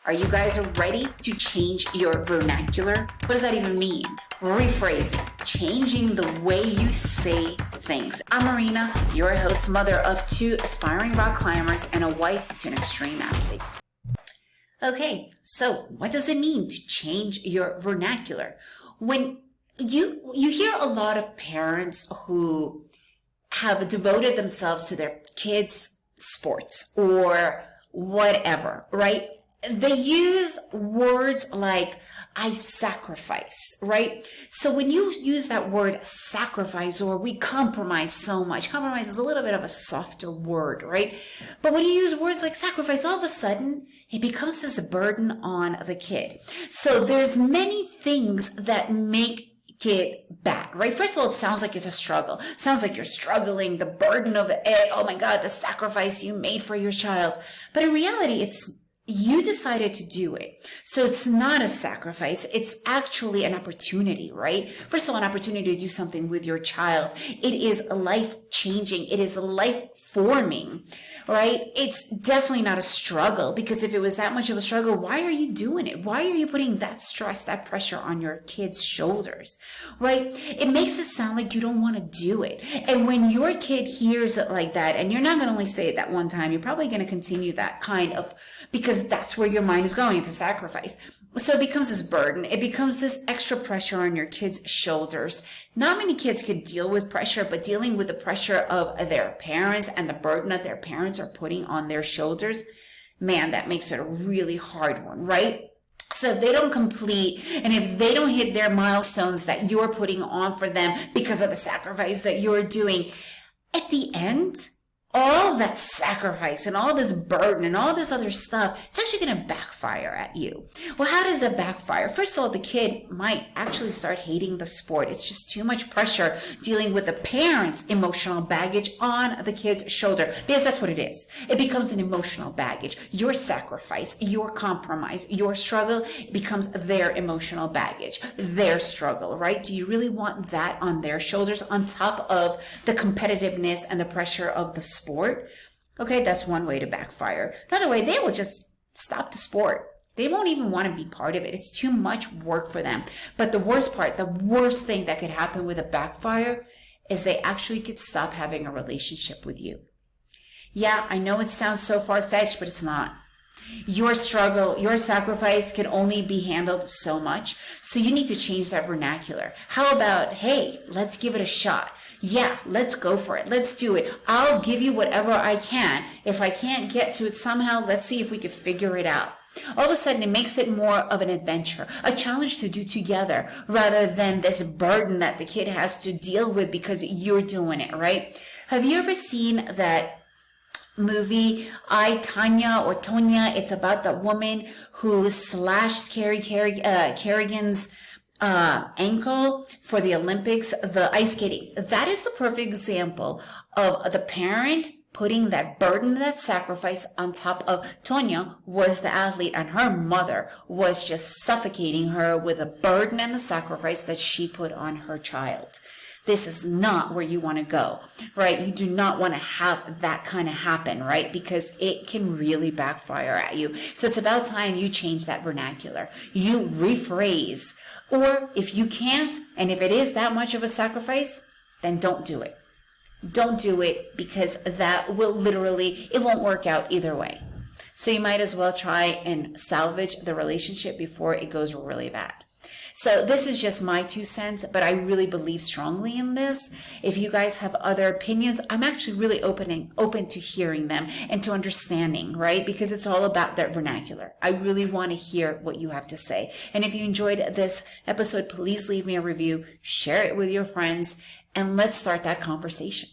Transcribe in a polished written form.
Are you guys ready to change your vernacular? What does that even mean? Rephrasing, changing the way you say things. I'm Marina, your host, mother of 2 aspiring rock climbers and a wife to an extreme athlete. Okay, so what does it mean to change your vernacular? When you hear a lot of parents who have devoted themselves to their kids' sports or whatever, right? They use words like, I sacrificed, right? So when you use that word sacrifice, or we compromise so much, compromise is a little bit of a softer word, right? But when you use words like sacrifice, all of a sudden, it becomes this burden on the kid. So there's many things that make it bad, right? First of all, it sounds like it's a struggle. It sounds like you're struggling, the burden of it. Oh my God, the sacrifice you made for your child. But in reality, you decided to do it. So it's not a sacrifice. It's actually an opportunity, right? First of all, an opportunity to do something with your child. It is life-changing. It is life-forming, right? It's definitely not a struggle, because if it was that much of a struggle, why are you doing it? Why are you putting that stress, that pressure on your kid's shoulders, right? It makes it sound like you don't want to do it. And when your kid hears it like that, and you're not going to only say it that one time, you're probably going to continue that kind of, because that's where your mind is going. It's a sacrifice. So it becomes this burden. It becomes this extra pressure on your kids' shoulders. Not many kids could deal with pressure, but dealing with the pressure of their parents and the burden that their parents are putting on their shoulders, man, that makes it a really hard one, right? So if they don't complete, and if they don't hit their milestones that you're putting on for them because of the sacrifice that you're doing, at the end, all that sacrifice and all this burden and all this other stuff, it's actually going to backfire at you. Well, how does it backfire? First of all, the kid might actually start hating the sport. It's just too much pressure dealing with the parents' emotional baggage on the kid's shoulder, because that's what it is. It becomes an emotional baggage. Your sacrifice, your compromise, your struggle becomes their emotional baggage, their struggle, right? Do you really want that on their shoulders on top of the competitiveness and the pressure of the sport? Okay, that's one way to backfire. Another way, they will just stop the sport. They won't even want to be part of it. It's too much work for them. But the worst part, the worst thing that could happen with a backfire is they actually could stop having a relationship with you. Yeah, I know it sounds so far-fetched, but it's not. Your struggle, your sacrifice can only be handled so much. So you need to change that vernacular. How about, hey, let's give it a shot. Yeah, let's go for it. Let's do it. I'll give you whatever I can. If I can't get to it somehow, let's see if we can figure it out. All of a sudden, it makes it more of an adventure, a challenge to do together, rather than this burden that the kid has to deal with because you're doing it, right? Have you ever seen that movie, I, Tanya or Tonya? It's about the woman who slashed Kerrigan's ankle for the Olympics, the ice skating. That is the perfect example of the parent putting that burden, that sacrifice on top of Tonya was the athlete, and her mother was just suffocating her with the burden and the sacrifice that she put on her child. This is not where you want to go, right? You do not want to have that kind of happen, right? Because it can really backfire at you. So it's about time you change that vernacular. You rephrase. Or if you can't, and if it is that much of a sacrifice, then don't do it. Don't do it, because that will literally, it won't work out either way. So you might as well try and salvage the relationship before it goes really bad. So this is just my 2 cents, but I really believe strongly in this. If you guys have other opinions, I'm actually really open to hearing them and to understanding, right? Because it's all about that vernacular. I really want to hear what you have to say. And if you enjoyed this episode, please leave me a review, share it with your friends, and let's start that conversation.